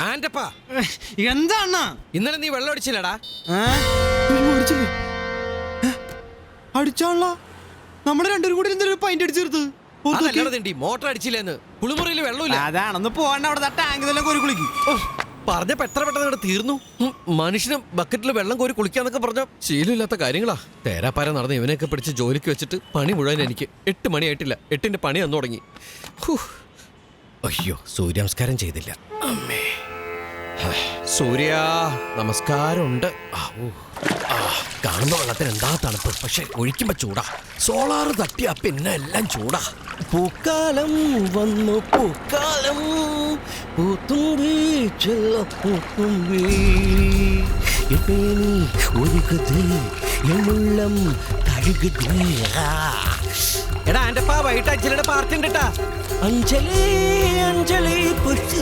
ആന്റപ്പാ എന്താ അണ്ണാ? ഇന്നലെ നീ വെള്ളം അടിച്ചില്ലടാ? അടിച്ചാണല്ലോ. നമ്മള് രണ്ടുപേരും കൂടി എന്തൊരു പൈന്റ് അടിച്ചെടുത്ത് മോട്ടർ അടിച്ചില്ലെന്ന്. കുളിമുറിയിൽ വെള്ളമില്ല. അതാണെന്ന് പോവാണ്ട് അവിടെ ടാങ്ക് തന്നെ കോരി കുളിക്കും. പറഞ്ഞപ്പോ എത്ര പെട്ടെന്ന് ഇവിടെ തീർന്നു. മനുഷ്യനും ബക്കറ്റിൽ വെള്ളം കോരി കുളിക്കാന്നൊക്കെ പറഞ്ഞ ശീലമില്ലാത്ത കാര്യങ്ങളാ. തേരാപ്പാര നടന്ന് ഇവനെയൊക്കെ പിടിച്ച് ജോലിക്ക് വെച്ചിട്ട് പണി മുഴുവൻ എനിക്ക് 8 മണിയായിട്ടില്ല. 8ന്റെ പണി അന്ന് തുടങ്ങി. അയ്യോ, സൂര്യമസ്കാരം ചെയ്തില്ല. അമ്മേ സൂര്യ നമസ്കാരമുണ്ട്. കാണുന്ന വെള്ളത്തിന് എന്താ തണുപ്പ്, പക്ഷെ ഒഴിക്കുമ്പോ ചൂടാ. സോളാറ് തട്ടിയാ പിന്നെ എല്ലാം ചൂടാ. പൂക്കാലം വന്നു പൂക്കാലം പൂത്തുമ്പി ചെല്ലപ്പൂത്തുമ്പി എന്നുള്ളം കഴുകുതേ. എടാ ആന്റപ്പാ, വൈകിട്ട് അഞ്ജലിയുടെ പാർട്ടി ഉണ്ട്. അഞ്ജലി അഞ്ജലി പുഷ്ടി